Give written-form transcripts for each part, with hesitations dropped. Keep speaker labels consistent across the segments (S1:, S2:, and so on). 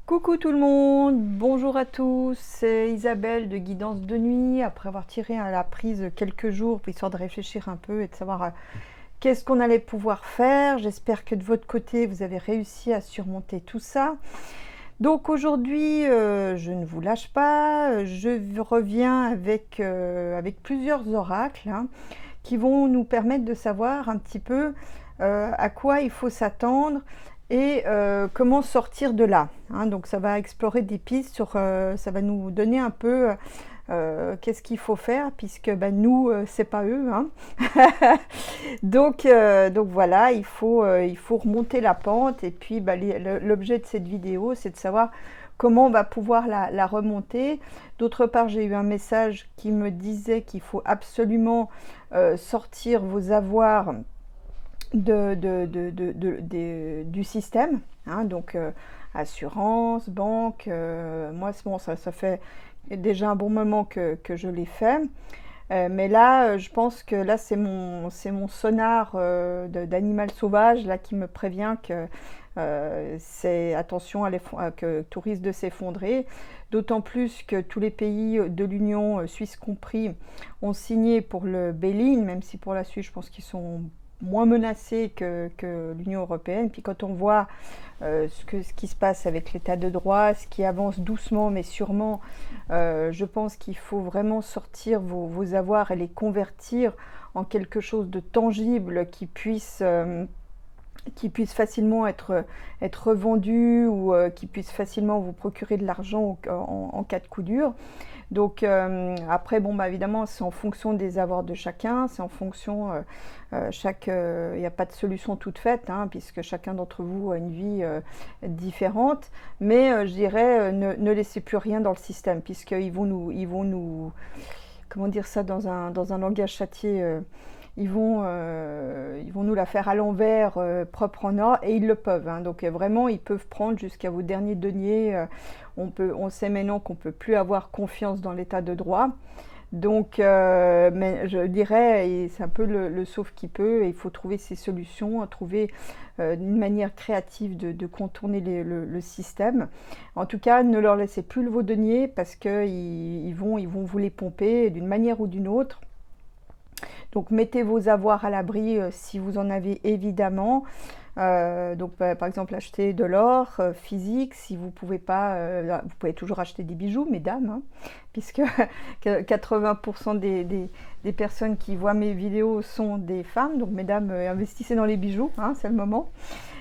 S1: Coucou tout le monde, bonjour à tous, c'est Isabelle de Guidance de Nuit. Après avoir tiré à la prise quelques jours, histoire de réfléchir un peu et de savoir qu'est-ce qu'on allait pouvoir faire. J'espère que de votre côté, vous avez réussi à surmonter tout ça. Donc aujourd'hui, je ne vous lâche pas, je reviens avec plusieurs oracles qui vont nous permettre de savoir un petit peu à quoi il faut s'attendre et comment sortir de là. Donc ça va explorer des pistes, ça va nous donner un peu qu'est-ce qu'il faut faire, puisque nous, c'est pas eux. Donc voilà, il faut remonter la pente, et puis l'objet de cette vidéo, c'est de savoir comment on va pouvoir la remonter. D'autre part, j'ai eu un message qui me disait qu'il faut absolument sortir vos avoirs du système, donc assurance, banque. Moi, bon, ça fait déjà un bon moment que je l'ai fait. Mais là, je pense que là, c'est mon sonar d'animal sauvage là, qui me prévient que c'est attention que tout risque de s'effondrer. D'autant plus que tous les pays de l'Union, Suisse compris, ont signé pour le bail-in, même si pour la Suisse, je pense qu'ils sont moins menacés que l'Union européenne. Puis quand on voit ce qui se passe avec l'état de droit, ce qui avance doucement mais sûrement, je pense qu'il faut vraiment sortir vos avoirs et les convertir en quelque chose de tangible qui puisse facilement être revendu, ou qui puisse facilement vous procurer de l'argent en cas de coup dur. Donc après, bon, évidemment, c'est en fonction des avoirs de chacun, c'est en fonction, il n'y a pas de solution toute faite, puisque chacun d'entre vous a une vie différente, mais je dirais, ne laissez plus rien dans le système, puisqu'ils vont nous, comment dire ça dans un langage châtié, ils vont nous la faire à l'envers, propre en or, et ils le peuvent. Donc vraiment, ils peuvent prendre jusqu'à vos derniers deniers. On sait maintenant qu'on ne peut plus avoir confiance dans l'état de droit. Donc, mais je dirais, c'est un peu le sauve qui peut, et il faut trouver ces solutions, trouver une manière créative de contourner le système. En tout cas, ne leur laissez plus vos deniers, parce qu'ils vont vous les pomper d'une manière ou d'une autre. Donc mettez vos avoirs à l'abri si vous en avez, évidemment. Donc par exemple, acheter de l'or physique. Si vous pouvez pas, vous pouvez toujours acheter des bijoux, mesdames, puisque 80% des personnes qui voient mes vidéos sont des femmes. Donc mesdames, investissez dans les bijoux, c'est le moment.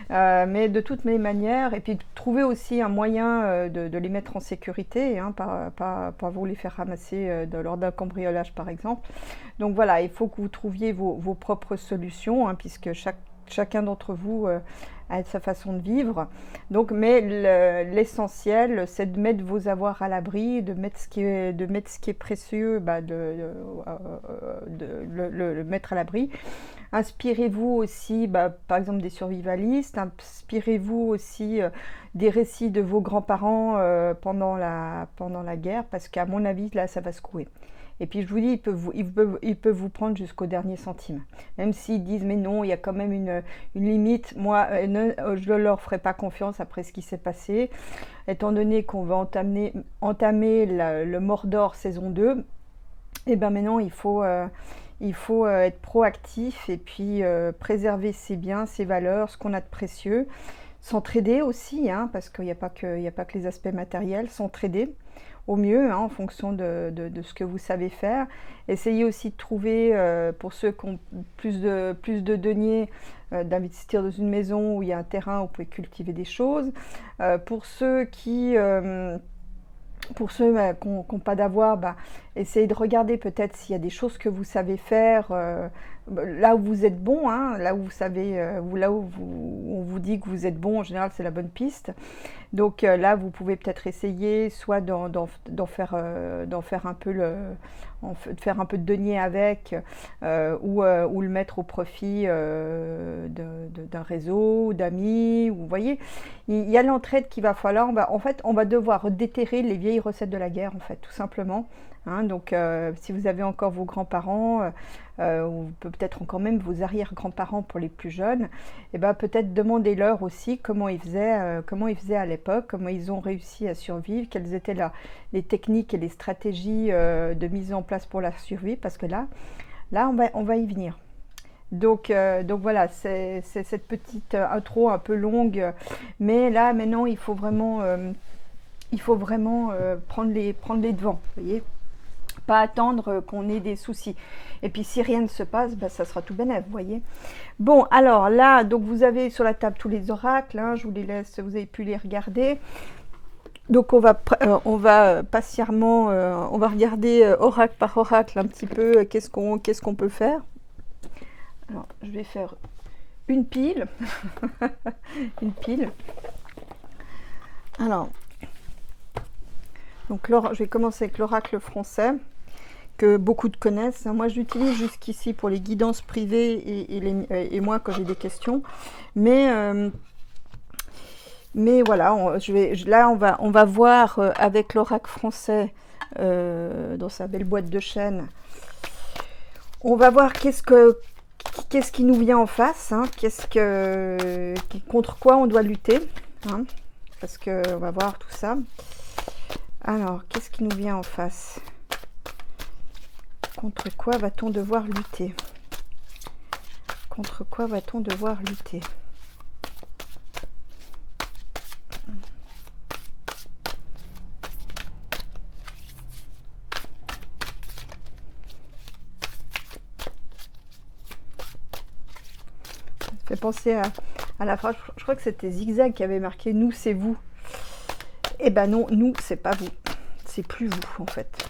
S1: Mais de toutes les manières, et puis trouver aussi un moyen de les mettre en sécurité, pas vous les faire ramasser lors d'un cambriolage par exemple. Donc voilà, il faut que vous trouviez vos propres solutions, puisque chacun d'entre vous a sa façon de vivre. Donc, mais l'essentiel, c'est de mettre vos avoirs à l'abri, de mettre ce qui est précieux, le mettre à l'abri. Inspirez-vous aussi, par exemple, des survivalistes. Inspirez-vous aussi des récits de vos grands-parents pendant la guerre, parce qu'à mon avis, là, ça va secouer. Et puis je vous dis, ils peuvent vous prendre jusqu'au dernier centime. Même s'ils disent, mais non, il y a quand même une limite. Moi, je ne leur ferai pas confiance après ce qui s'est passé. Étant donné qu'on va entamer le Mordor saison 2, et maintenant il faut être proactif, et puis préserver ses biens, ses valeurs, ce qu'on a de précieux. S'entraider aussi, parce qu'il n'y a pas que les aspects matériels. S'entraider au mieux, en fonction de ce que vous savez faire. Essayez aussi de trouver, pour ceux qui ont plus de deniers, d'investir dans une maison où il y a un terrain où vous pouvez cultiver des choses. Pour ceux qui n'ont pas d'avoir, essayez de regarder peut-être s'il y a des choses que vous savez faire, là où vous êtes bon, là où vous savez, là où on vous dit que vous êtes bon, en général c'est la bonne piste. Donc là vous pouvez peut-être essayer soit d'en faire un peu de faire un peu de denier avec, ou le mettre au profit d'un réseau, d'amis. Vous voyez, il y a l'entraide qu'il va falloir. En fait, on va devoir déterrer les vieilles recettes de la guerre, en fait, tout simplement. Donc si vous avez encore vos grands-parents, ou peut-être encore même vos arrière-grands-parents pour les plus jeunes, et ben peut-être demandez-leur aussi comment ils faisaient à l'époque, comment ils ont réussi à survivre, quelles étaient les techniques et les stratégies de mise en place pour la survie, parce que là on va y venir. Donc voilà, c'est cette petite intro un peu longue, mais là maintenant il faut vraiment prendre les devants, vous voyez, pas attendre qu'on ait des soucis. Et puis si rien ne se passe, ben, ça sera tout bénef, vous voyez. Bon, alors là, donc vous avez sur la table tous les oracles, hein, je vous les laisse, vous avez pu les regarder. Donc on va patiemment, on va regarder oracle par oracle un petit peu qu'est-ce qu'on peut faire. Alors je vais faire une pile, une pile. Alors, donc je vais commencer avec l'oracle français que beaucoup de connaissent. Moi, je l'utilise jusqu'ici pour les guidances privées et moi quand j'ai des questions. Mais voilà, on va voir avec l'oracle français dans sa belle boîte de chêne. On va voir qu'est-ce qui nous vient en face, hein, contre quoi on doit lutter, hein, parce que on va voir tout ça. Alors, qu'est-ce qui nous vient en face? Contre quoi va-t-on devoir lutter? Contre quoi va-t-on devoir lutter? Ça fait penser à la phrase, je crois que c'était Zigzag qui avait marqué « Nous, c'est vous ». Eh ben non, nous, c'est pas vous. C'est plus vous, en fait.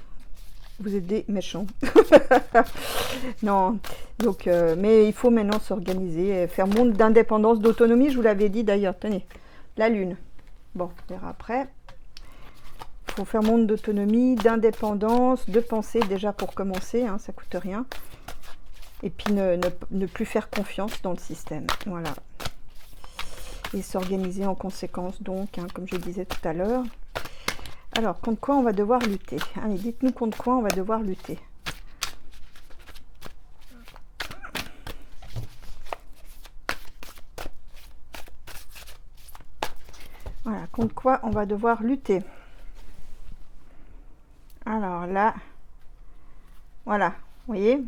S1: Vous êtes des méchants. Non. Donc, mais il faut maintenant s'organiser, faire monde d'indépendance, d'autonomie. Je vous l'avais dit d'ailleurs. Tenez, la lune. Bon, on verra après. Il faut faire monde d'autonomie, d'indépendance, de pensée déjà pour commencer. Hein, ça coûte rien. Et puis ne plus faire confiance dans le système. Voilà. Et s'organiser en conséquence, donc, hein, comme je disais tout à l'heure. Alors, contre quoi on va devoir lutter? Allez, dites-nous contre quoi on va devoir lutter. Voilà, contre quoi on va devoir lutter. Alors là, voilà, vous voyez.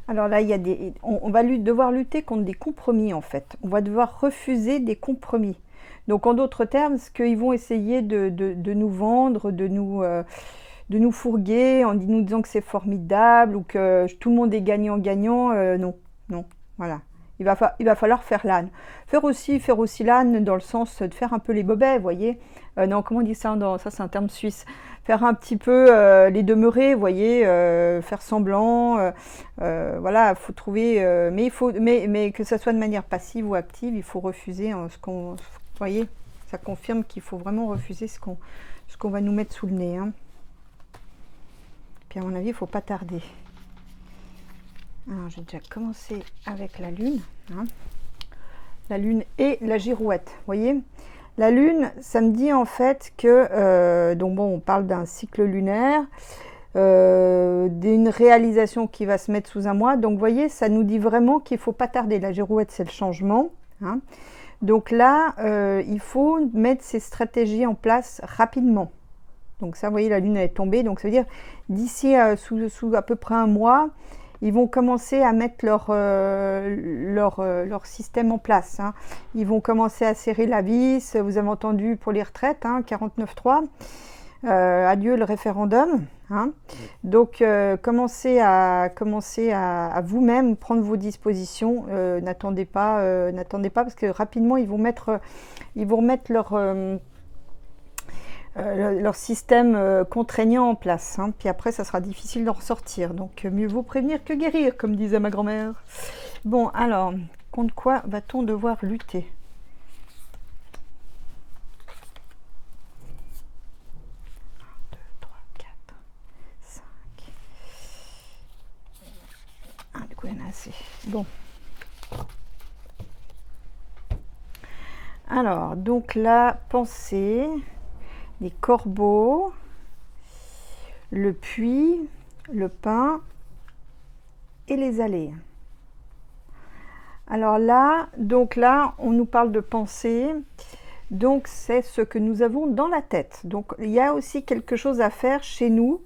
S1: Alors là, il y a on va devoir lutter contre des compromis, en fait. On va devoir refuser des compromis. Donc, en d'autres termes, ce qu'ils vont essayer de nous vendre, de nous fourguer en nous disant que c'est formidable ou que tout le monde est gagnant-gagnant, non, non, voilà. Il va falloir faire l'âne. Faire aussi l'âne dans le sens de faire un peu les bobets, vous voyez. Non, comment on dit ça? Ça, c'est un terme suisse. Faire un petit peu les demeurer, vous voyez, faire semblant. Voilà, il faut trouver... mais que ça soit de manière passive ou active, il faut refuser ce qu'on... Vous voyez, ça confirme qu'il faut vraiment refuser ce qu'on va nous mettre sous le nez. Hein. Puis à mon avis, il ne faut pas tarder. Alors, j'ai déjà commencé avec la lune. Hein. La lune et la girouette. Vous voyez, la lune, ça me dit en fait que... donc bon, on parle d'un cycle lunaire, d'une réalisation qui va se mettre sous un mois. Donc, vous voyez, ça nous dit vraiment qu'il ne faut pas tarder. La girouette, c'est le changement. Hein. Donc là, il faut mettre ces stratégies en place rapidement. Donc ça, vous voyez, la lune elle est tombée. Donc ça veut dire, d'ici sous à peu près un mois, ils vont commencer à mettre leur système en place. Hein. Ils vont commencer à serrer la vis. Vous avez entendu pour les retraites, hein, 49.3. Adieu le référendum. Hein. Donc, commencez à vous-même prendre vos dispositions. N'attendez pas parce que rapidement ils vont remettre leur système contraignant en place. Hein. Puis après, ça sera difficile d'en ressortir. Donc, mieux vaut prévenir que guérir, comme disait ma grand-mère. Bon, alors, contre quoi va-t-on devoir lutter? Du coup, il y en a assez. Bon. Alors, donc la pensée, les corbeaux, le puits, le pain et les allées. Alors là, donc là, on nous parle de pensée. Donc c'est ce que nous avons dans la tête. Donc il y a aussi quelque chose à faire chez nous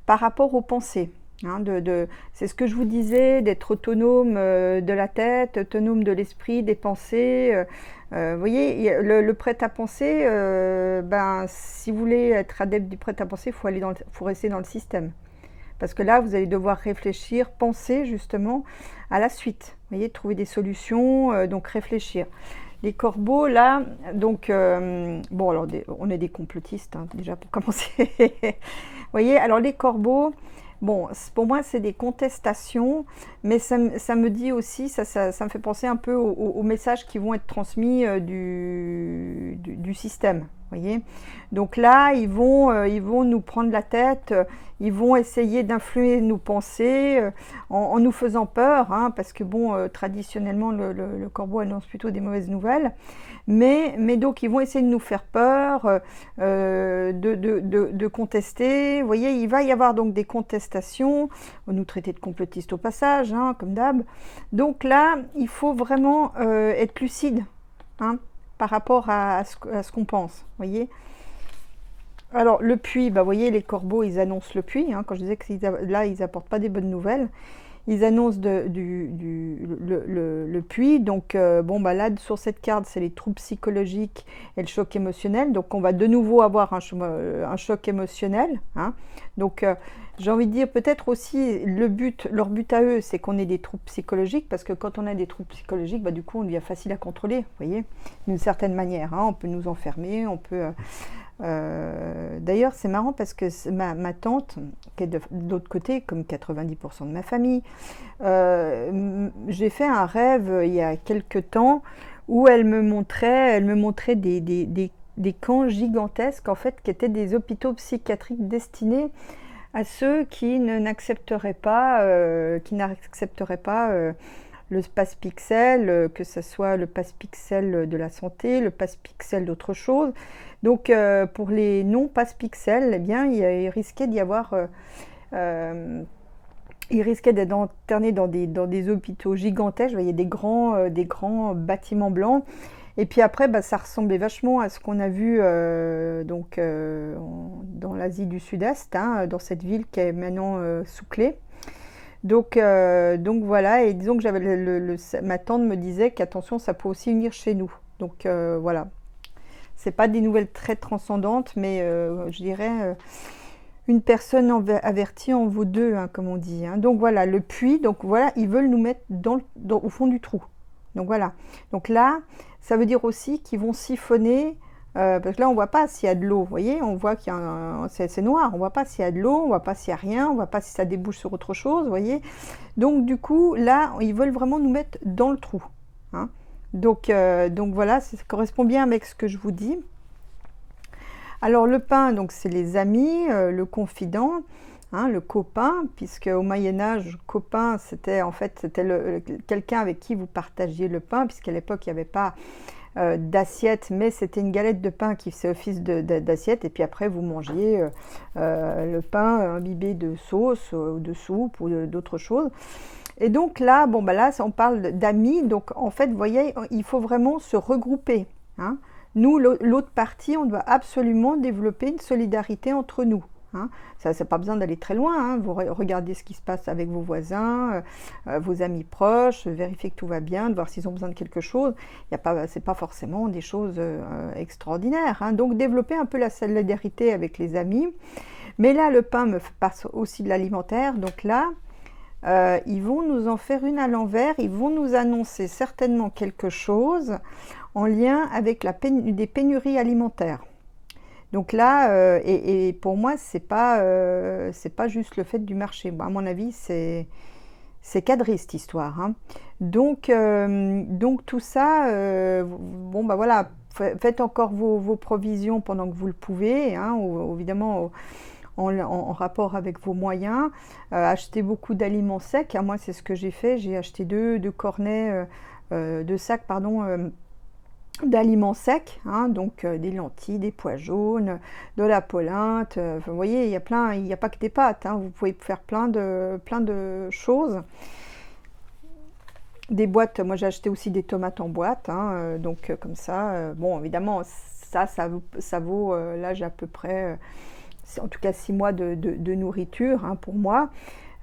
S1: par rapport aux pensées. Hein, c'est ce que je vous disais, d'être autonome de la tête, autonome de l'esprit, des pensées. Vous voyez, le prêt-à-penser, ben, si vous voulez être adepte du prêt-à-penser, faut rester dans le système. Parce que là, vous allez devoir réfléchir, penser justement à la suite. Vous voyez, trouver des solutions, donc réfléchir. Les corbeaux, là, donc, bon, alors, on est des complotistes, hein, déjà pour commencer. Vous voyez, alors les corbeaux, bon, pour moi, c'est des contestations, mais ça me dit aussi, ça me fait penser un peu aux messages qui vont être transmis du système. Voyez, donc là, ils vont nous prendre la tête, ils vont essayer d'influer nos pensées en nous faisant peur, hein, parce que bon, traditionnellement, le corbeau annonce plutôt des mauvaises nouvelles, mais donc ils vont essayer de nous faire peur, de contester. Vous voyez, il va y avoir donc des contestations, on va nous traiter de complotistes au passage, hein, comme d'hab. Donc là, il faut vraiment être lucide, hein, par rapport à ce qu'on pense, voyez. Alors le puits, bah, vous voyez, les corbeaux, ils annoncent le puits, hein, quand je disais que là, ils n'apportent pas des bonnes nouvelles. Ils annoncent le puits, donc bon, bah, là, sur cette carte, c'est les troubles psychologiques et le choc émotionnel, donc on va de nouveau avoir un choc émotionnel, hein. Donc j'ai envie de dire peut-être aussi leur but à eux, c'est qu'on ait des troubles psychologiques, parce que quand on a des troubles psychologiques, bah, du coup on devient facile à contrôler, vous voyez, d'une certaine manière, hein. On peut nous enfermer, on peut... d'ailleurs c'est marrant parce que ma tante, qui est de l'autre côté, comme 90% de ma famille, j'ai fait un rêve il y a quelque temps où elle me montrait des camps gigantesques, en fait, qui étaient des hôpitaux psychiatriques destinés à ceux qui n'accepteraient pas, le pass Pixel, que ce soit le pass Pixel de la santé, le pass Pixel d'autre chose. Donc pour les non pass Pixel, eh bien, il risquait d'y avoir... il risquait d'être interné dans des hôpitaux gigantesques. Je voyais des grands bâtiments blancs. Et puis après, bah, ça ressemblait vachement à ce qu'on a vu dans l'Asie du Sud-Est, hein, dans cette ville qui est maintenant sous clé. Donc voilà, et disons que ma tante me disait qu'attention, ça peut aussi venir chez nous. Donc voilà, c'est pas des nouvelles très transcendantes, mais je dirais une personne avertie en vaut deux, hein, comme on dit, hein. Donc voilà, le puits, donc voilà, ils veulent nous mettre au fond du trou. Donc voilà, donc là, ça veut dire aussi qu'ils vont siphonner, parce que là on voit pas s'il y a de l'eau, vous voyez, on voit qu'il y a c'est noir, on voit pas s'il y a de l'eau, on voit pas s'il y a rien, on voit pas si ça débouche sur autre chose, vous voyez. Donc du coup, là, ils veulent vraiment nous mettre dans le trou, hein. Donc voilà, ça correspond bien avec ce que je vous dis. Alors le pain, donc c'est les amis, le confident, hein, le copain, puisque au Moyen-Âge, copain, c'était quelqu'un avec qui vous partagiez le pain, puisqu'à l'époque, il n'y avait pas d'assiette, mais c'était une galette de pain qui faisait office d'assiette, et puis après, vous mangiez le pain imbibé de sauce, ou de soupe, ou d'autres choses. Et donc là, bon, bah là, on parle d'amis, donc en fait, vous voyez, il faut vraiment se regrouper, hein. Nous, l'autre partie, on doit absolument développer une solidarité entre nous, hein. Ça n'a pas besoin d'aller très loin, hein. Vous regardez ce qui se passe avec vos voisins, vos amis proches, vérifier que tout va bien, de voir s'ils ont besoin de quelque chose. C'est pas forcément des choses extraordinaires, hein. Donc développer un peu la solidarité avec les amis. Mais là, le pain me passe aussi de l'alimentaire, donc là, ils vont nous en faire une à l'envers, ils vont nous annoncer certainement quelque chose en lien avec des pénuries alimentaires. Donc là, et pour moi, c'est pas juste le fait du marché. Bon, à mon avis, c'est cadré cette histoire, hein. Donc tout ça, bon bah voilà, faites encore vos provisions pendant que vous le pouvez, hein, évidemment en rapport avec vos moyens. Achetez beaucoup d'aliments secs, hein. Moi, c'est ce que j'ai fait. J'ai acheté deux sacs, pardon, d'aliments secs, hein, donc des lentilles, des pois jaunes, de la polenta. Vous voyez, il y a pas que des pâtes, hein, vous pouvez faire plein de choses. des boîtes. Moi, j'ai acheté aussi des tomates en boîte, hein, donc comme ça. Bon, évidemment, ça vaut, là, j'ai à peu près, en tout cas 6 mois de nourriture, hein, pour moi.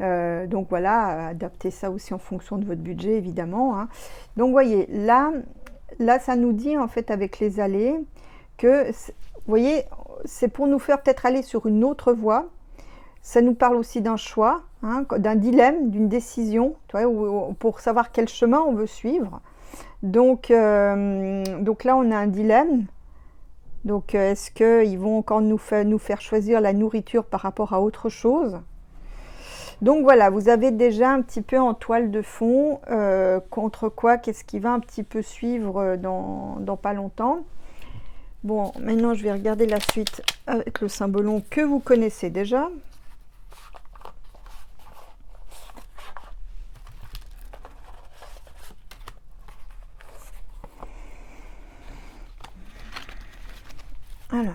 S1: Donc voilà, adaptez ça aussi en fonction de votre budget, évidemment, hein. Donc, vous voyez, là, ça nous dit, en fait, avec les allées, que, vous voyez, c'est pour nous faire peut-être aller sur une autre voie. Ça nous parle aussi d'un choix, hein, d'un dilemme, d'une décision, tu vois, pour savoir quel chemin on veut suivre. Donc là, on a un dilemme. Donc, est-ce qu'ils vont encore nous faire choisir la nourriture par rapport à autre chose? Donc voilà, vous avez déjà un petit peu en toile de fond contre quoi, qu'est-ce qui va un petit peu suivre dans pas longtemps. Bon, maintenant, je vais regarder la suite avec le symbolon que vous connaissez déjà. Alors,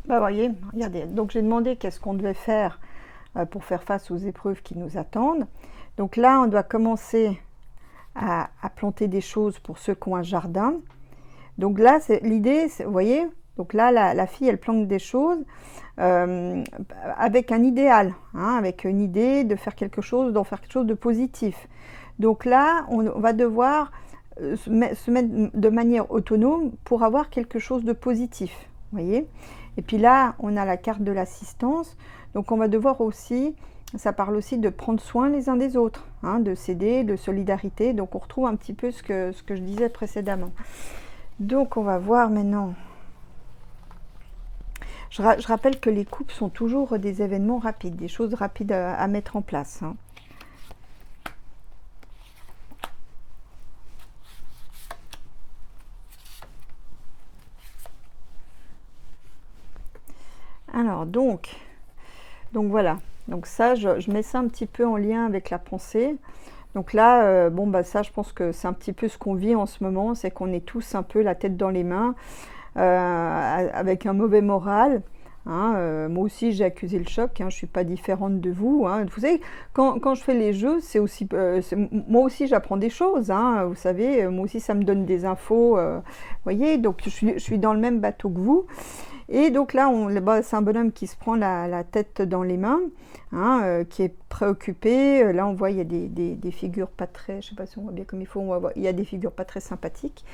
S1: bah voyez, regardez. Donc j'ai demandé qu'est-ce qu'on devait faire pour faire face aux épreuves qui nous attendent. Donc là, on doit commencer à planter des choses pour ceux qui ont un jardin. Donc là, l'idée, vous voyez, donc là, la fille, elle plante des choses avec un idéal, hein, avec une idée de faire quelque chose, d'en faire quelque chose de positif. Donc là, on va devoir se mettre de manière autonome pour avoir quelque chose de positif, vous voyez. Et puis là, on a la carte de l'assistance. Donc on va devoir aussi, ça parle aussi de prendre soin les uns des autres, hein, de s'aider, de solidarité. Donc on retrouve un petit peu ce que je disais précédemment. Donc on va voir maintenant. Je rappelle que les coupes sont toujours des événements rapides, des choses rapides à mettre en place, hein. Alors donc voilà. Donc ça, je mets ça un petit peu en lien avec la pensée. Donc là, bon bah ça, je pense que c'est un petit peu ce qu'on vit en ce moment, c'est qu'on est tous un peu la tête dans les mains, avec un mauvais moral, hein. Moi aussi, j'ai accusé le choc, hein, je ne suis pas différente de vous, hein. Vous savez, quand je fais les jeux, c'est aussi, moi aussi, j'apprends des choses, hein, vous savez, moi aussi, ça me donne des infos, vous voyez, donc je suis dans le même bateau que vous. Et donc là, c'est un bonhomme qui se prend la tête dans les mains, hein, qui est préoccupé. Là, on voit, il y a des figures pas très, je sais pas si on voit bien comme il faut, il y a des figures pas très sympathiques.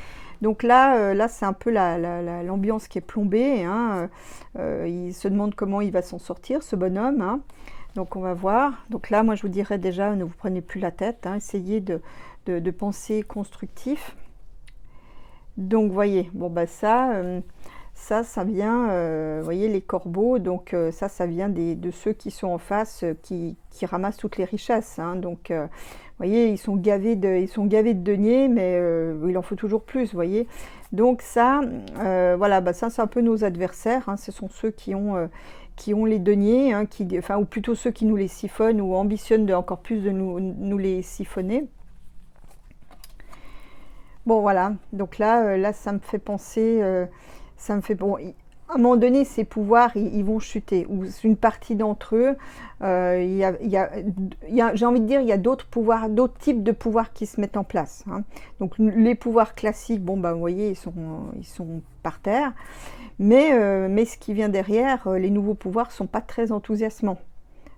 S1: Donc là c'est un peu l'ambiance qui est plombée, hein. Il se demande comment il va s'en sortir, ce bonhomme, hein. Donc on va voir. Donc là, moi, je vous dirais déjà, ne vous prenez plus la tête, hein, essayez de penser constructif. Donc, vous voyez, bon, bah ça vient, vous voyez, les corbeaux, donc ça vient de ceux qui sont en face, qui ramassent toutes les richesses, hein. Donc, vous voyez, ils sont gavés de deniers, mais il en faut toujours plus, vous voyez. Donc ça, voilà, bah ça c'est un peu nos adversaires, hein. Ce sont ceux qui ont les deniers, hein, enfin, ou plutôt ceux qui nous les siphonnent ou ambitionnent encore plus de nous les siphonner. Bon, voilà, donc là ça me fait penser... bon, à un moment donné, ces pouvoirs, ils vont chuter, ou une partie d'entre eux, j'ai envie de dire, il y a d'autres pouvoirs, d'autres types de pouvoirs qui se mettent en place, hein. Donc les pouvoirs classiques, bon, bah, vous voyez, ils sont par terre, mais ce qui vient derrière, les nouveaux pouvoirs sont pas très enthousiasmants.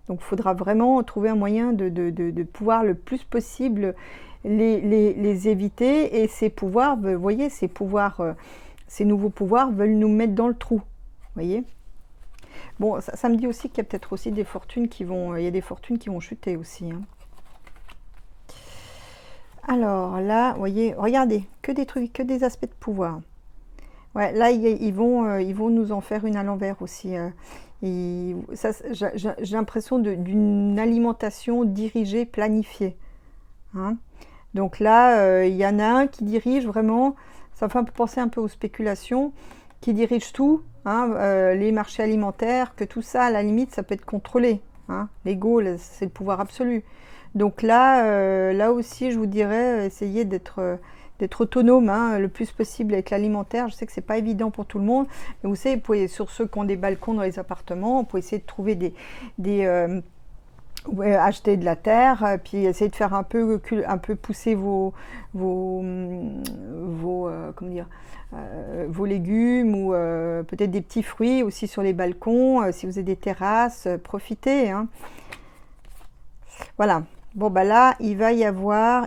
S1: Donc il faudra vraiment trouver un moyen de pouvoir le plus possible les éviter, et ces pouvoirs, vous voyez, ces nouveaux pouvoirs veulent nous mettre dans le trou, vous voyez. Bon, ça me dit aussi qu'il y a peut-être aussi des fortunes qui vont, il y a des fortunes qui vont chuter aussi, hein. Alors là, vous voyez, regardez, que des trucs, que des aspects de pouvoir. Ouais, là, ils vont nous en faire une à l'envers aussi. J'ai l'impression d'une alimentation dirigée, planifiée. Hein. Donc là, il y en a un qui dirige vraiment, ça me fait un peu penser un peu aux spéculations, qui dirige tout, hein, les marchés alimentaires, que tout ça, à la limite, ça peut être contrôlé. Hein. L'ego, c'est le pouvoir absolu. Donc là, là aussi, je vous dirais, essayez d'être autonome, hein, le plus possible avec l'alimentaire. Je sais que c'est pas évident pour tout le monde, mais vous savez, vous pouvez, sur ceux qui ont des balcons dans les appartements, vous pouvez essayer de trouver ouais, acheter de la terre, puis essayer de faire un peu pousser comment dire, vos légumes ou peut-être des petits fruits aussi sur les balcons. Si vous avez des terrasses, profitez. Hein. Voilà. Bon, bah là, il va y avoir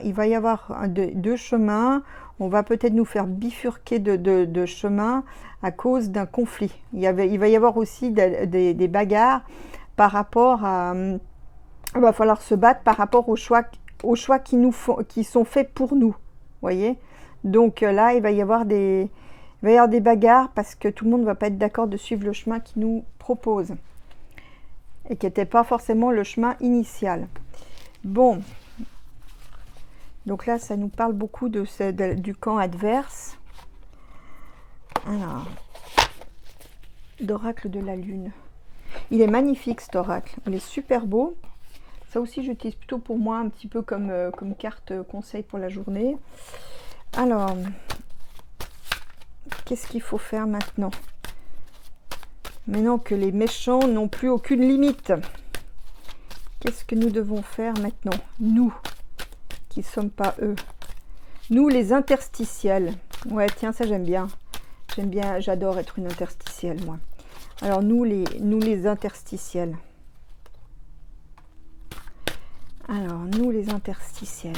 S1: deux chemins. On va peut-être nous faire bifurquer de chemins à cause d'un conflit. Il va y avoir aussi des bagarres par rapport à... Il va falloir se battre par rapport aux choix qui sont faits pour nous. Voyez. Donc là, il va y avoir des bagarres parce que tout le monde ne va pas être d'accord de suivre le chemin qu'il nous propose. Et qui n'était pas forcément le chemin initial. Bon, donc là, ça nous parle beaucoup du camp adverse. Alors, d'oracle de la lune. Il est magnifique cet oracle, il est super beau. Ça aussi, j'utilise plutôt pour moi un petit peu comme carte conseil pour la journée. Alors, qu'est-ce qu'il faut faire maintenant? Maintenant que les méchants n'ont plus aucune limite. Qu'est-ce que nous devons faire maintenant? Nous, qui ne sommes pas eux. Nous, les interstitiels. Ouais, tiens, ça j'aime bien. J'aime bien, j'adore être une interstitielle, moi. Alors, nous les interstitiels. Alors, nous, les interstitiels.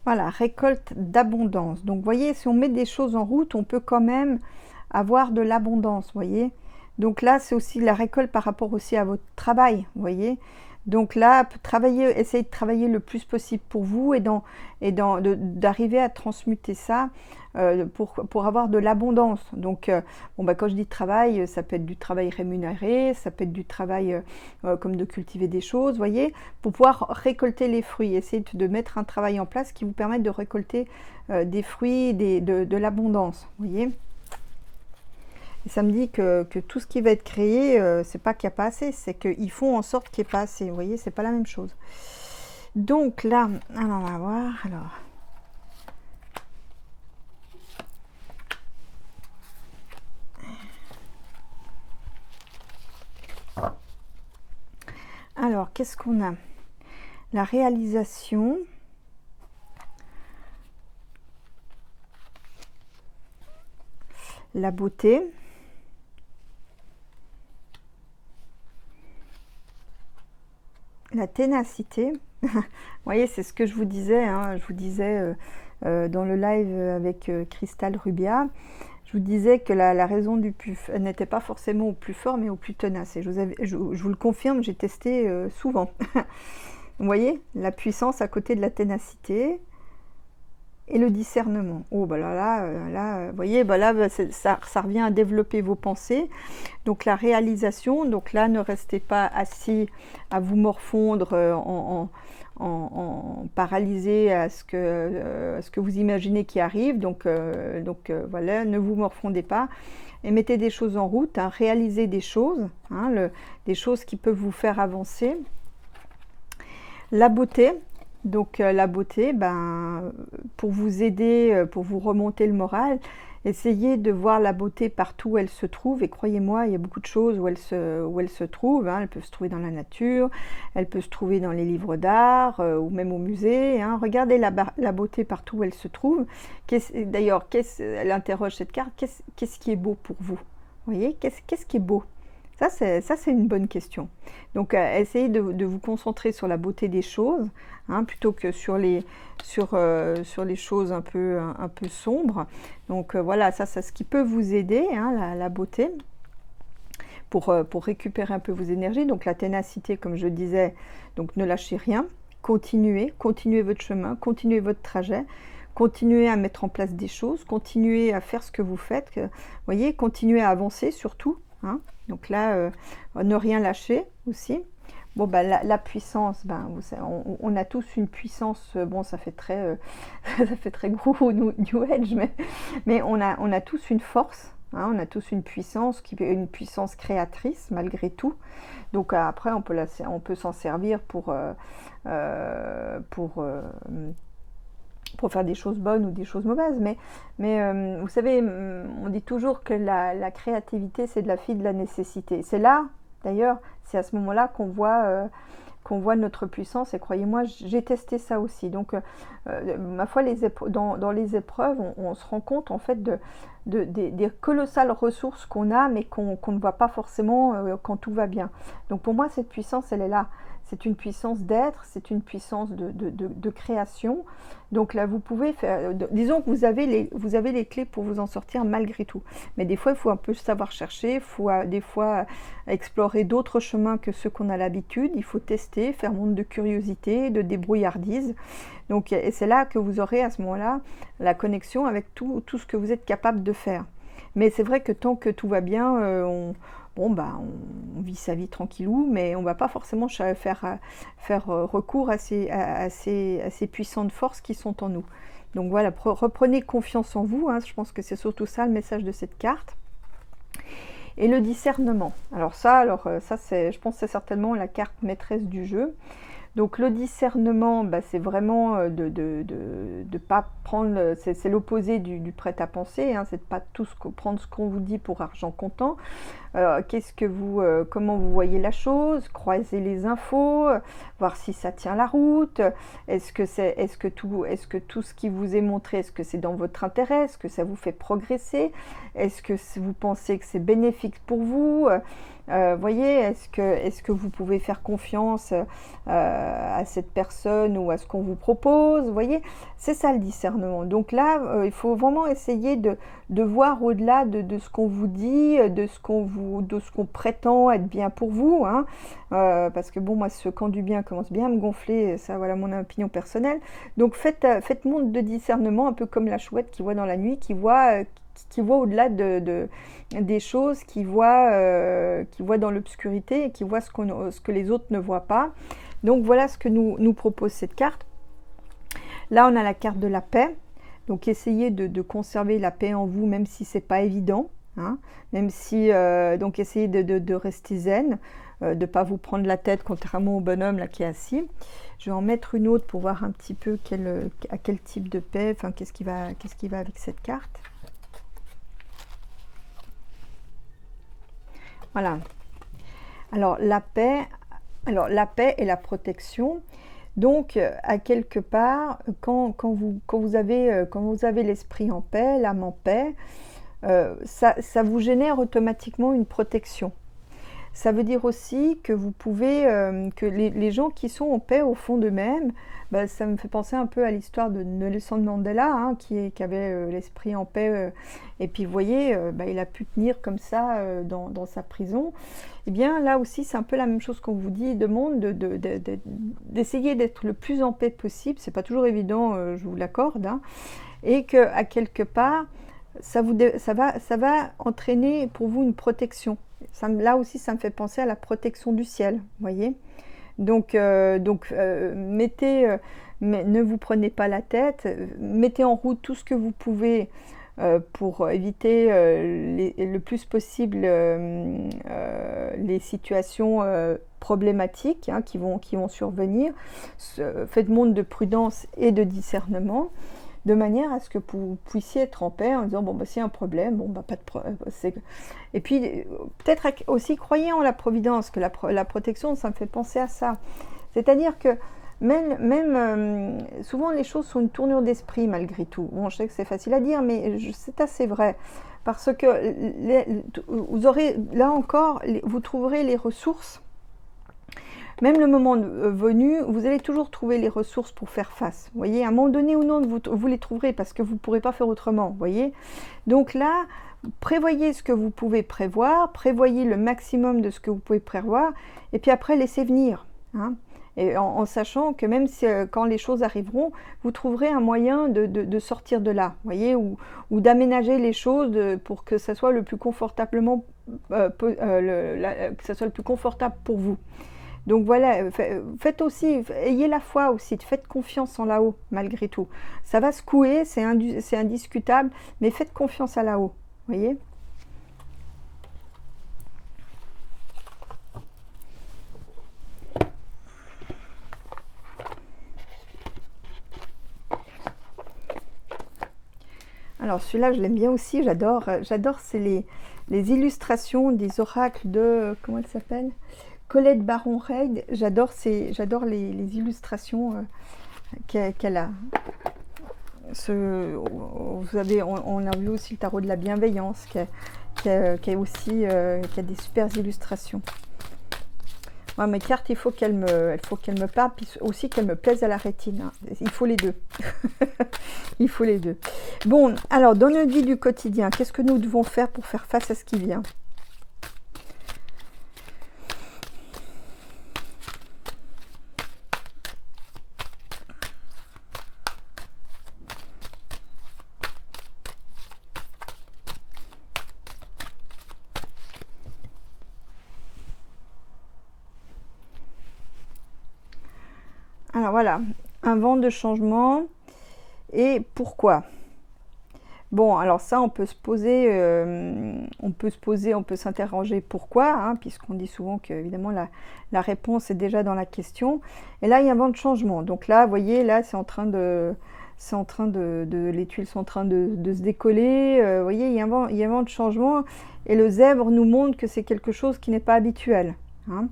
S1: Voilà, récolte d'abondance. Donc, vous voyez, si on met des choses en route, on peut quand même avoir de l'abondance, vous voyez. Donc là, c'est aussi la récolte par rapport aussi à votre travail, vous voyez. Donc là, essayez de travailler le plus possible pour vous et d'arriver à transmuter ça pour avoir de l'abondance. Donc, bon, bah, quand je dis travail, ça peut être du travail rémunéré, ça peut être du travail comme de cultiver des choses, voyez, pour pouvoir récolter les fruits. Essayez de mettre un travail en place qui vous permette de récolter des fruits, de l'abondance, voyez. Et ça me dit que tout ce qui va être créé, c'est pas qu'il n'y a pas assez, c'est qu'ils font en sorte qu'il n'y ait pas assez. Vous voyez, c'est pas la même chose. Donc là, alors on va voir. Alors, qu'est-ce qu'on a? La réalisation. La beauté. La ténacité. Vous voyez, c'est ce que je vous disais. Hein, je vous disais dans le live avec Cristal Rubia. Je vous disais que la raison du plus n'était pas forcément au plus fort, mais au plus tenace. Et je vous le confirme, j'ai testé souvent. Vous voyez, la puissance à côté de la ténacité et le discernement. Oh, bah là, vous voyez, bah là, ça revient à développer vos pensées. Donc la réalisation, donc là, ne restez pas assis à vous morfondre en paralysé à ce que vous imaginez qui arrive. Donc voilà, ne vous morfondez pas et mettez des choses en route, hein, réalisez des choses, hein, des choses qui peuvent vous faire avancer. La beauté. Donc la beauté, ben, pour vous aider, pour vous remonter le moral, essayez de voir la beauté partout où elle se trouve. Et croyez-moi, il y a beaucoup de choses où elle se trouve. Hein. Elle peut se trouver dans la nature, elle peut se trouver dans les livres d'art ou même au musée. Hein. Regardez la beauté partout où elle se trouve. D'ailleurs, elle interroge cette carte, qu'est-ce qui est beau pour vous? Vous voyez, qu'est-ce qui est beau? Ça, c'est une bonne question. Donc, essayez de vous concentrer sur la beauté des choses, hein, plutôt que sur les choses un peu sombres. Donc, voilà, ça, c'est ce qui peut vous aider, hein, la beauté, pour récupérer un peu vos énergies. Donc, la ténacité, comme je disais, donc ne lâchez rien. Continuez votre chemin, continuez votre trajet. Continuez à mettre en place des choses, continuez à faire ce que vous faites, voyez, continuez à avancer surtout, hein. Donc là, ne rien lâcher aussi. Bon, bah, la puissance, ben, on a tous une puissance, bon, ça fait très, ça fait très gros New Age, mais on a tous une force, hein, on a tous une puissance créatrice malgré tout. Donc après, on peut s'en servir pour faire des choses bonnes ou des choses mauvaises. Mais vous savez, on dit toujours que la créativité, c'est de la fille de la nécessité. C'est là, d'ailleurs, c'est à ce moment-là qu'on voit notre puissance. Et croyez-moi, j'ai testé ça aussi. Donc, ma foi, dans les épreuves, on se rend compte, en fait, des colossales ressources qu'on a, mais qu'on ne voit pas forcément quand tout va bien. Donc, pour moi, cette puissance, elle est là. C'est une puissance d'être, c'est une puissance de création. Donc là, vous pouvez faire, disons que vous avez les clés pour vous en sortir malgré tout. Mais des fois, il faut un peu savoir chercher, il faut des fois explorer d'autres chemins que ceux qu'on a l'habitude. Il faut tester, faire montre de curiosité, de débrouillardise. Donc, et c'est là que vous aurez à ce moment-là la connexion avec tout ce que vous êtes capable de faire. Mais c'est vrai que tant que tout va bien, on vit sa vie tranquillou, mais on ne va pas forcément faire recours à ces puissantes forces qui sont en nous. Donc voilà, reprenez confiance en vous, hein, je pense que c'est surtout ça le message de cette carte. Et le discernement. Alors ça, je pense que c'est certainement la carte maîtresse du jeu. Donc le discernement, c'est vraiment de pas prendre, c'est l'opposé du prêt-à-penser, hein, c'est de pas prendre ce qu'on vous dit pour argent comptant. Comment vous voyez la chose, croiser les infos, voir si ça tient la route. Est-ce que tout ce qui vous est montré, est-ce que c'est dans votre intérêt, est-ce que ça vous fait progresser, est-ce que vous pensez que c'est bénéfique pour vous? Voyez, est-ce que vous pouvez faire confiance à cette personne ou à ce qu'on vous propose? Vous voyez, c'est ça le discernement. Donc là, il faut vraiment essayer de voir au-delà de ce qu'on vous dit, de ce qu'on prétend être bien pour vous, hein. Parce que bon, moi, ce camp du bien commence bien à me gonfler, ça, voilà mon opinion personnelle. Donc faites montre de discernement, un peu comme la chouette qui voit dans la nuit, qui voit au-delà des choses, qui voit dans l'obscurité et qui voit ce que les autres ne voient pas. Donc voilà ce que nous propose cette carte. Là, on a la carte de la paix. Donc essayez de conserver la paix en vous, même si c'est pas évident, hein. Même si donc essayez de rester zen, de ne pas vous prendre la tête, contrairement au bonhomme là qui est assis. Je vais en mettre une autre pour voir un petit peu à quel type de paix, enfin qu'est-ce qui va avec cette carte. Voilà. Alors la paix et la protection. Donc à quelque part, quand vous avez l'esprit en paix, l'âme en paix, ça vous génère automatiquement une protection. Ça veut dire aussi que vous pouvez, que les gens qui sont en paix au fond d'eux-mêmes, ça me fait penser un peu à l'histoire de Nelson Mandela, hein, qui avait l'esprit en paix, et puis vous voyez, il a pu tenir comme ça dans sa prison. Et bien là aussi, c'est un peu la même chose qu'on vous dit, demande d'essayer d'être le plus en paix possible. C'est pas toujours évident, je vous l'accorde, hein, et que à quelque part, ça va entraîner pour vous une protection. Là aussi, ça me fait penser à la protection du ciel, vous voyez. Donc ne vous prenez pas la tête, mettez en route tout ce que vous pouvez pour éviter le plus possible les situations problématiques, hein, qui vont survenir. Faites montre de prudence et de discernement, de manière à ce que vous puissiez être en paix en disant s'il y a un problème, pas de problème. Et puis peut-être aussi croyez en la providence, que la protection, ça me fait penser à ça. C'est-à-dire que même souvent les choses sont une tournure d'esprit malgré tout. Bon, je sais que c'est facile à dire, mais c'est assez vrai. parce que vous aurez, là encore, vous trouverez les ressources. Même le moment venu, vous allez toujours trouver les ressources pour faire face. Vous voyez, à un moment donné ou non, vous les trouverez parce que vous ne pourrez pas faire autrement. Vous voyez, donc là, prévoyez ce que vous pouvez prévoir, prévoyez le maximum de ce que vous pouvez prévoir, et puis après, laissez venir. Hein, et en sachant que même si, quand les choses arriveront, vous trouverez un moyen de sortir de là, vous voyez, ou d'aménager les choses pour que ça soit le plus confortablement, que ça soit le plus confortable pour vous. Donc voilà, faites aussi, ayez la foi aussi, faites confiance en là-haut, malgré tout. Ça va secouer, c'est indiscutable, mais faites confiance à là-haut, voyez. Alors celui-là, je l'aime bien aussi, j'adore, c'est les illustrations des oracles de, comment elle s'appelle, Colette Baron-Reid. J'adore les illustrations qu'elle a. Vous avez, on a vu aussi le tarot de la bienveillance, qui a des super illustrations. Moi, mes cartes, il faut qu'elles me parlent, puis aussi qu'elles me plaisent à la rétine. Hein. Il faut les deux. Il faut les deux. Bon, alors, dans notre vie du quotidien, qu'est-ce que nous devons faire pour faire face à ce qui vient ? Alors voilà, un vent de changement. Et pourquoi? Bon, alors ça, on peut s'interroger pourquoi, hein, puisqu'on dit souvent que évidemment la réponse est déjà dans la question. Et là, il y a un vent de changement. Donc là, vous voyez, là, les tuiles sont en train de se décoller. Vous voyez, il y a un vent de changement. Et le zèbre nous montre que c'est quelque chose qui n'est pas habituel. Hein.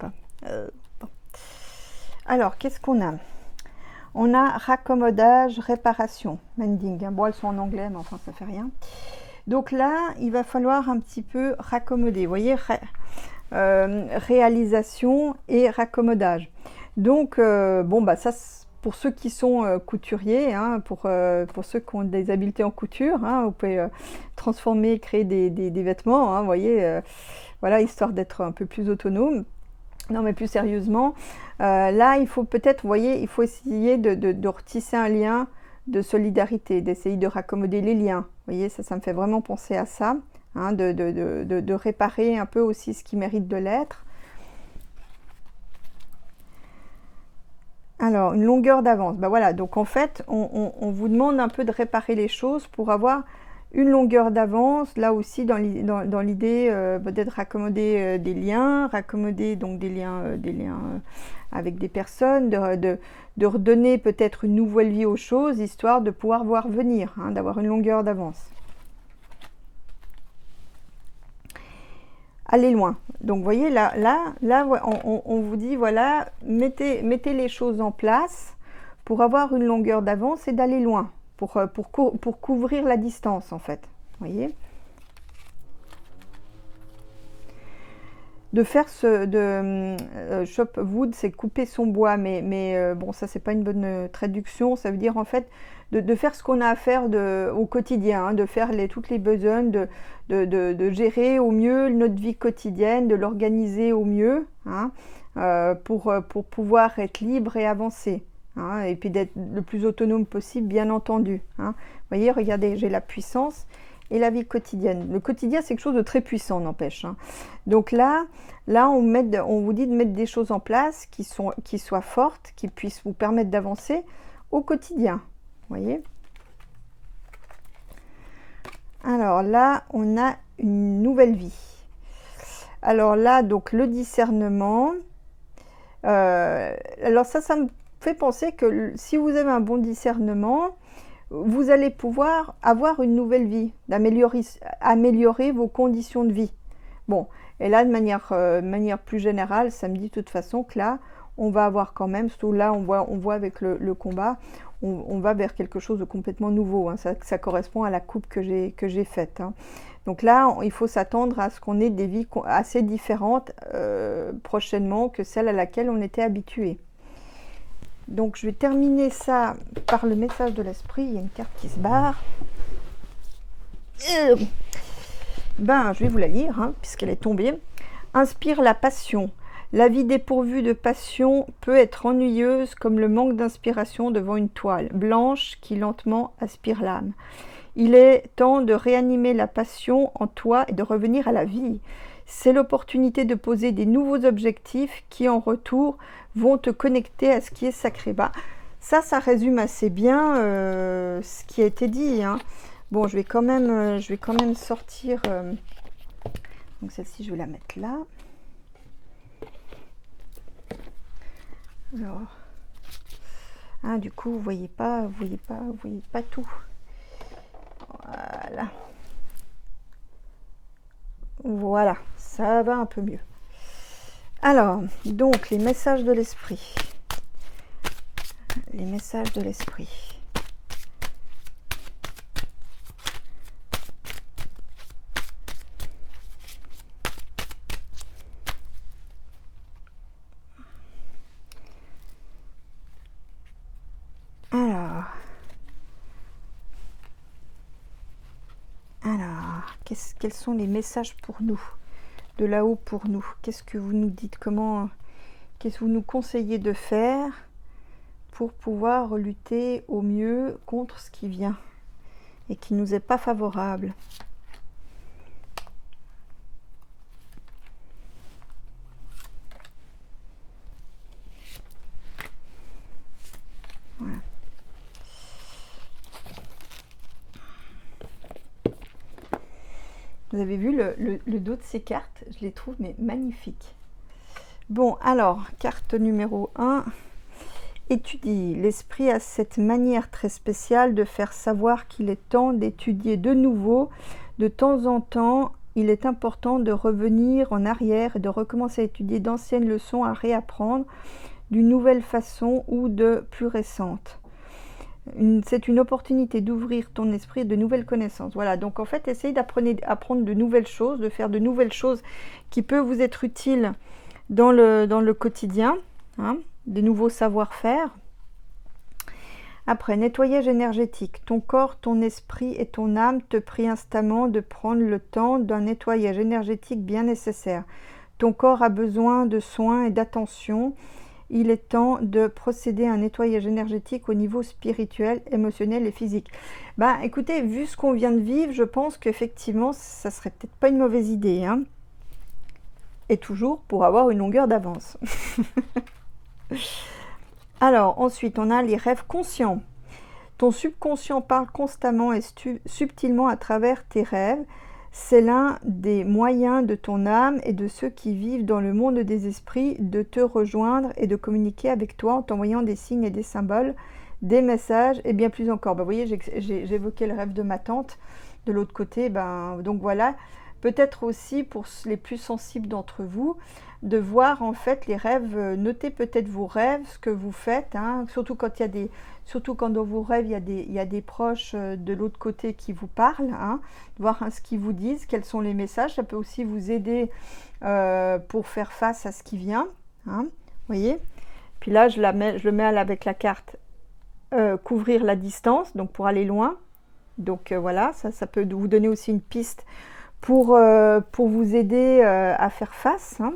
S1: Pas. Bon. Alors, qu'est-ce qu'on a? On a raccommodage, réparation, mending. Hein. Bon, elles sont en anglais, mais enfin, ça fait rien. Donc là, il va falloir un petit peu raccommoder. Vous voyez, réalisation et raccommodage. Donc, bon, bah ça, pour ceux qui sont couturiers, hein, pour ceux qui ont des habiletés en couture, hein, vous pouvez transformer, créer des vêtements, hein, vous voyez, voilà, histoire d'être un peu plus autonome. Non, mais plus sérieusement, là, il faut peut-être, vous voyez, il faut essayer de retisser un lien de solidarité, d'essayer de raccommoder les liens. Vous voyez, ça me fait vraiment penser à ça, hein, de réparer un peu aussi ce qui mérite de l'être. Alors, une longueur d'avance. Ben voilà, donc en fait, on vous demande un peu de réparer les choses pour avoir une longueur d'avance, là aussi dans l'idée d'être raccommoder des liens, raccommoder donc des liens avec des personnes, de redonner peut-être une nouvelle vie aux choses, histoire de pouvoir voir venir, hein, d'avoir une longueur d'avance. Aller loin. Donc vous voyez, là on vous dit, voilà, mettez les choses en place pour avoir une longueur d'avance et d'aller loin. Pour couvrir la distance, en fait. Vous voyez, de faire chop wood, c'est couper son bois, mais bon, ça, c'est pas une bonne traduction. Ça veut dire, en fait, de faire ce qu'on a à faire au quotidien, hein, de faire toutes les besognes, de gérer au mieux notre vie quotidienne, de l'organiser au mieux, hein, pour pouvoir être libre et avancer. Hein, et puis d'être le plus autonome possible, bien entendu. Hein. Vous voyez, regardez, j'ai la puissance et la vie quotidienne. Le quotidien, c'est quelque chose de très puissant, n'empêche. Hein. Donc là on vous dit de mettre des choses en place qui soient fortes, qui puissent vous permettre d'avancer au quotidien. Vous voyez? Alors là, on a une nouvelle vie. alors là, donc le discernement, alors ça me fait penser que si vous avez un bon discernement, vous allez pouvoir avoir une nouvelle vie, améliorer vos conditions de vie. Bon, et là, de manière plus générale, ça me dit de toute façon que là, on va avoir quand même, surtout là, on voit avec le combat, on va vers quelque chose de complètement nouveau. Hein. Ça correspond à la coupe que j'ai faite. Hein. Donc là, il faut s'attendre à ce qu'on ait des vies assez différentes prochainement que celle à laquelle on était habitué. Donc je vais terminer ça par le message de l'esprit. Il y a une carte qui se barre. Je vais vous la lire, hein, puisqu'elle est tombée. Inspire la passion. La vie dépourvue de passion peut être ennuyeuse comme le manque d'inspiration devant une toile blanche qui lentement aspire l'âme. Il est temps de réanimer la passion en toi et de revenir à la vie. C'est l'opportunité de poser des nouveaux objectifs qui, en retour, vont te connecter à ce qui est sacré. Ça résume assez bien ce qui a été dit. Hein. Bon, je vais quand même sortir. Donc celle-ci, je vais la mettre là. Alors, du coup, vous voyez pas tout. Voilà, ça va un peu mieux. Alors, donc, les messages de l'esprit. Les messages de l'esprit. Alors, quels sont les messages pour nous, de là-haut pour nous? Qu'est-ce que vous nous dites? Qu'est-ce que vous nous conseillez de faire pour pouvoir lutter au mieux contre ce qui vient et qui nous est pas favorable? Voilà. Vous avez vu le dos de ces cartes, je les trouve mais magnifiques. Bon, alors, carte numéro 1. Étudie. L'esprit a cette manière très spéciale de faire savoir qu'il est temps d'étudier de nouveau. De temps en temps, il est important de revenir en arrière et de recommencer à étudier d'anciennes leçons à réapprendre d'une nouvelle façon ou de plus récente. C'est une opportunité d'ouvrir ton esprit à de nouvelles connaissances. Voilà, donc en fait, essayez d'apprendre de nouvelles choses, de faire de nouvelles choses qui peuvent vous être utiles dans le quotidien, hein, des nouveaux savoir-faire. Après, nettoyage énergétique. Ton corps, ton esprit et ton âme te prient instamment de prendre le temps d'un nettoyage énergétique bien nécessaire. Ton corps a besoin de soins et d'attention. Il est temps de procéder à un nettoyage énergétique au niveau spirituel, émotionnel et physique. Écoutez, vu ce qu'on vient de vivre, je pense qu'effectivement, ça serait peut-être pas une mauvaise idée. Hein. Et toujours pour avoir une longueur d'avance. Alors, ensuite, on a les rêves conscients. Ton subconscient parle constamment et subtilement à travers tes rêves. C'est l'un des moyens de ton âme et de ceux qui vivent dans le monde des esprits de te rejoindre et de communiquer avec toi en t'envoyant des signes et des symboles, des messages et bien plus encore. Vous voyez, j'évoquais le rêve de ma tante de l'autre côté. Donc voilà, peut-être aussi pour les plus sensibles d'entre vous, de voir en fait les rêves, notez peut-être vos rêves, ce que vous faites, hein, surtout quand dans vos rêves il y a des proches de l'autre côté qui vous parlent, hein, voir ce qu'ils vous disent, quels sont les messages, ça peut aussi vous aider pour faire face à ce qui vient, hein, voyez. Puis là je le mets avec la carte couvrir la distance, donc pour aller loin, donc voilà, ça peut vous donner aussi une piste pour vous aider à faire face, hein.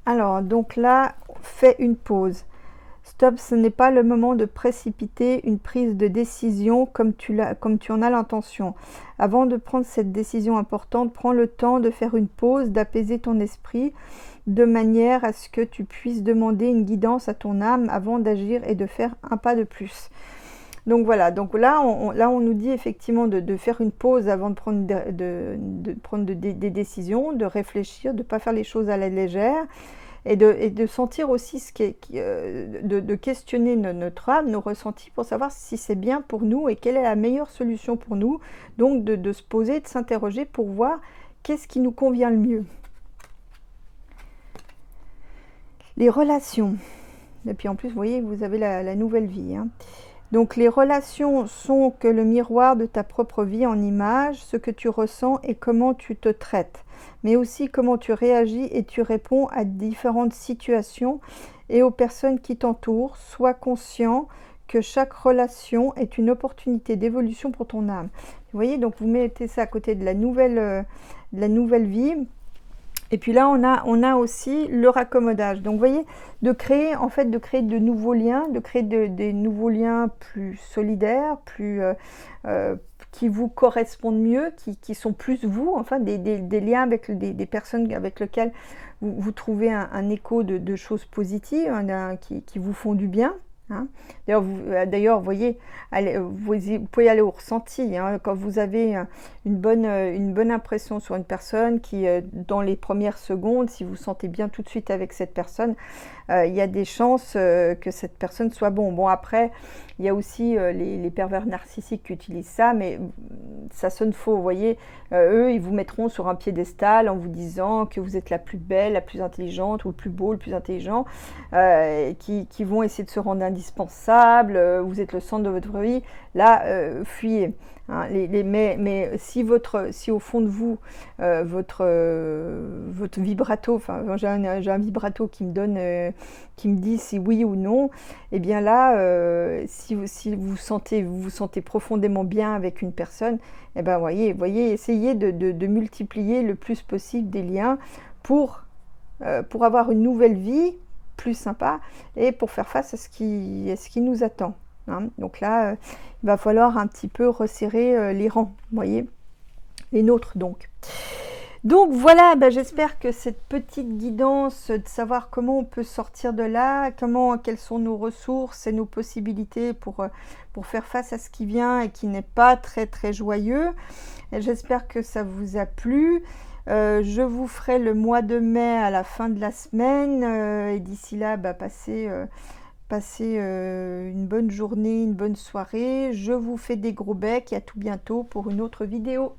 S1: Alors, donc là, fais une pause. Stop, ce n'est pas le moment de précipiter une prise de décision comme tu en as l'intention. Avant de prendre cette décision importante, prends le temps de faire une pause, d'apaiser ton esprit, de manière à ce que tu puisses demander une guidance à ton âme avant d'agir et de faire un pas de plus. Donc voilà, donc là on nous dit effectivement de faire une pause avant de prendre, des décisions, de réfléchir, de ne pas faire les choses à la légère, et de sentir aussi ce de questionner notre âme, nos ressentis, pour savoir si c'est bien pour nous et quelle est la meilleure solution pour nous. Donc de se poser, de s'interroger pour voir qu'est-ce qui nous convient le mieux. Les relations. Et puis en plus, vous voyez, vous avez la nouvelle vie, hein. Donc les relations sont que le miroir de ta propre vie en image, ce que tu ressens et comment tu te traites, mais aussi comment tu réagis et tu réponds à différentes situations et aux personnes qui t'entourent. Sois conscient que chaque relation est une opportunité d'évolution pour ton âme. Vous voyez, donc vous mettez ça à côté de la nouvelle vie. Et puis là, on a aussi le raccommodage. Donc, vous voyez, de créer de nouveaux liens, de créer des nouveaux liens plus solidaires, qui vous correspondent mieux, qui sont plus vous, enfin, des liens avec des personnes avec lesquelles vous trouvez un écho de choses positives, qui vous font du bien. Hein. D'ailleurs, vous voyez, vous pouvez aller au ressenti, hein, quand vous avez une bonne impression sur une personne qui, dans les premières secondes, si vous sentez bien tout de suite avec cette personne, il y a des chances que cette personne soit bon. Bon, après, il y a aussi les pervers narcissiques qui utilisent ça, mais ça sonne faux, vous voyez. Eux, ils vous mettront sur un piédestal en vous disant que vous êtes la plus belle, la plus intelligente, ou le plus beau, le plus intelligent, qui vont essayer de se rendre indispensable, vous êtes le centre de votre vie. Là, fuyez. Hein, mais si au fond de vous, votre vibrato, enfin j'ai un vibrato qui me donne, qui me dit si oui ou non, et bien là, si vous vous sentez profondément bien avec une personne, et ben voyez, essayez de multiplier le plus possible des liens pour avoir une nouvelle vie plus sympa et pour faire face à ce qui nous attend. Hein. Donc là, il va falloir un petit peu resserrer les rangs, vous voyez, les nôtres donc. Donc voilà, j'espère que cette petite guidance de savoir comment on peut sortir de là, quelles sont nos ressources et nos possibilités pour faire face à ce qui vient et qui n'est pas très très joyeux. J'espère que ça vous a plu. Je vous ferai le mois de mai à la fin de la semaine et d'ici là, passez une bonne journée, une bonne soirée. Je vous fais des gros becs et à tout bientôt pour une autre vidéo.